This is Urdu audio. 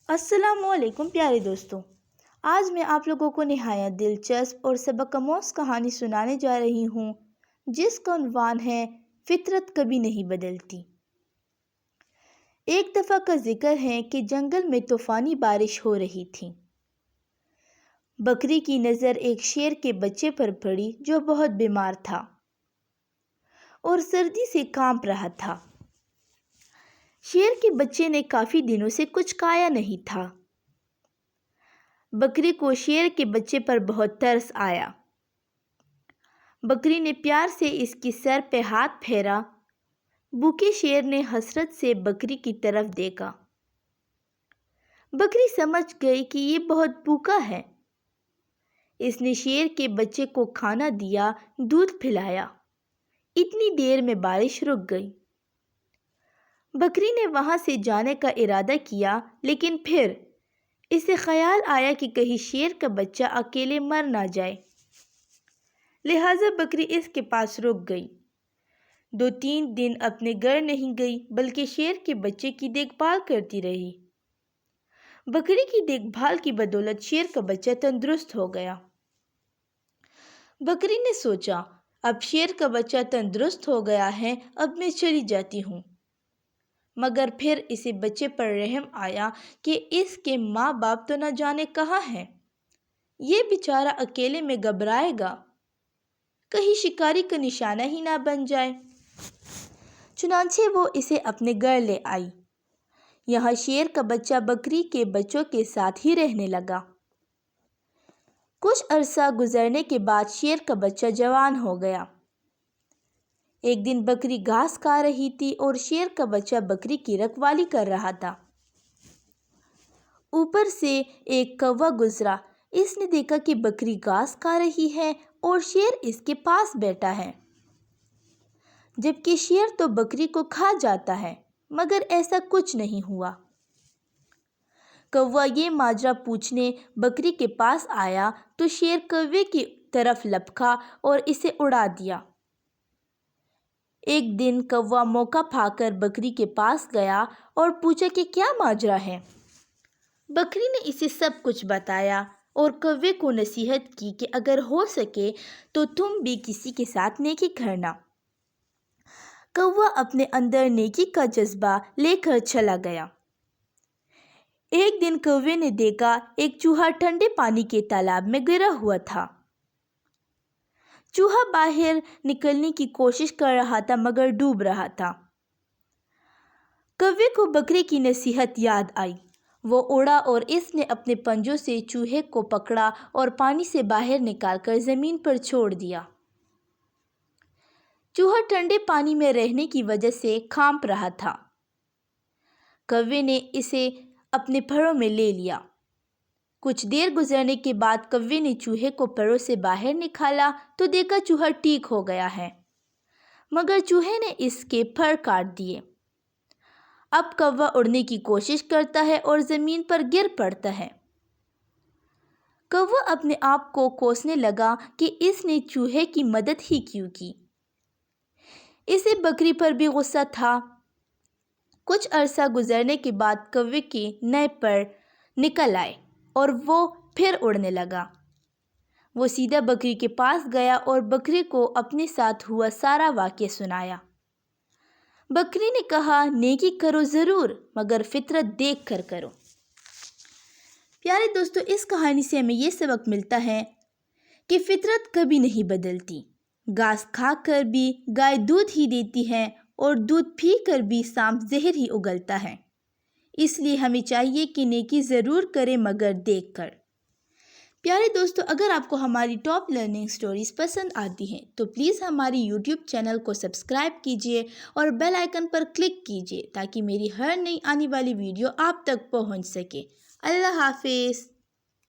السلام علیکم پیارے دوستوں، آج میں آپ لوگوں کو نہایت دلچسپ اور سبق آموز کہانی سنانے جا رہی ہوں جس کا عنوان ہے فطرت کبھی نہیں بدلتی۔ ایک دفعہ کا ذکر ہے کہ جنگل میں طوفانی بارش ہو رہی تھی۔ بکری کی نظر ایک شیر کے بچے پر پڑی جو بہت بیمار تھا اور سردی سے کانپ رہا تھا۔ شیر کے بچے نے کافی دنوں سے کچھ کھایا نہیں تھا۔ بکری کو شیر کے بچے پر بہت ترس آیا۔ بکری نے پیار سے اس کی سر پہ ہاتھ پھیرا۔ بھوکے شیر نے حسرت سے بکری کی طرف دیکھا۔ بکری سمجھ گئی کہ یہ بہت بھوکا ہے۔ اس نے شیر کے بچے کو کھانا دیا، دودھ پلایا۔ اتنی دیر میں بارش رک گئی۔ بکری نے وہاں سے جانے کا ارادہ کیا، لیکن پھر اسے خیال آیا کہ کہیں شیر کا بچہ اکیلے مر نہ جائے۔ لہٰذا بکری اس کے پاس رک گئی۔ 2-3 دن اپنے گھر نہیں گئی بلکہ شیر کے بچے کی دیکھ بھال کرتی رہی۔ بکری کی دیکھ بھال کی بدولت شیر کا بچہ تندرست ہو گیا۔ بکری نے سوچا، اب شیر کا بچہ تندرست ہو گیا ہے، اب میں چلی جاتی ہوں۔ مگر پھر اسے بچے پر رحم آیا کہ اس کے ماں باپ تو نہ جانے کہاں ہیں۔ یہ بیچارہ اکیلے میں گھبرائے گا، کہیں شکاری کا نشانہ ہی نہ بن جائے۔ چنانچہ وہ اسے اپنے گھر لے آئی۔ یہاں شیر کا بچہ بکری کے بچوں کے ساتھ ہی رہنے لگا۔ کچھ عرصہ گزرنے کے بعد شیر کا بچہ جوان ہو گیا۔ ایک دن بکری گھاس کھا رہی تھی اور شیر کا بچہ بکری کی رکھوالی کر رہا تھا۔ اوپر سے ایک کوا گزرا۔ اس نے دیکھا کہ بکری گھاس کھا رہی ہے اور شیر اس کے پاس بیٹھا ہے، جبکہ شیر تو بکری کو کھا جاتا ہے، مگر ایسا کچھ نہیں ہوا۔ کوا یہ ماجرا پوچھنے بکری کے پاس آیا تو شیر کوے کی طرف لپکا اور اسے اڑا دیا۔ ایک دن کوا موقع پا کر بکری کے پاس گیا اور پوچھا کہ کیا ماجرا ہے۔ بکری نے اسے سب کچھ بتایا اور کوے کو نصیحت کی کہ اگر ہو سکے تو تم بھی کسی کے ساتھ نیکی کرنا۔ کوا اپنے اندر نیکی کا جذبہ لے کر چلا گیا۔ ایک دن کوے نے دیکھا ایک چوہا ٹھنڈے پانی کے تالاب میں گرا ہوا تھا۔ چوہا باہر نکلنے کی کوشش کر رہا تھا مگر ڈوب رہا تھا۔ کوے کو بکری کی نصیحت یاد آئی۔ وہ اڑا اور اس نے اپنے پنجوں سے چوہے کو پکڑا اور پانی سے باہر نکال کر زمین پر چھوڑ دیا۔ چوہا ٹھنڈے پانی میں رہنے کی وجہ سے کانپ رہا تھا۔ کوے نے اسے اپنے پروں میں لے لیا۔ کچھ دیر گزرنے کے بعد کوے نے چوہے کو پروں سے باہر نکالا تو دیکھا چوہا ٹھیک ہو گیا ہے، مگر چوہے نے اس کے پر کاٹ دیے۔ اب کوا اڑنے کی کوشش کرتا ہے اور زمین پر گر پڑتا ہے۔ کوا اپنے آپ کو کوسنے لگا کہ اس نے چوہے کی مدد ہی کیوں کی۔ اسے بکری پر بھی غصہ تھا۔ کچھ عرصہ گزرنے کے بعد کوے کے نئے پر نکل آئے اور وہ پھر اڑنے لگا۔ وہ سیدھا بکری کے پاس گیا اور بکری کو اپنے ساتھ ہوا سارا واقعہ سنایا۔ بکری نے کہا، نیکی کرو ضرور مگر فطرت دیکھ کر کرو۔ پیارے دوستو، اس کہانی سے ہمیں یہ سبق ملتا ہے کہ فطرت کبھی نہیں بدلتی۔ گھاس کھا کر بھی گائے دودھ ہی دیتی ہے اور دودھ پی کر بھی سانپ زہر ہی اگلتا ہے۔ اس لیے ہمیں چاہیے کہ نیکی ضرور کریں مگر دیکھ کر۔ پیارے دوستو، اگر آپ کو ہماری ٹاپ لرننگ سٹوریز پسند آتی ہیں تو پلیز ہماری یوٹیوب چینل کو سبسکرائب کیجیے اور بیل آئیکن پر کلک کیجیے تاکہ میری ہر نئی آنے والی ویڈیو آپ تک پہنچ سکے۔ اللہ حافظ۔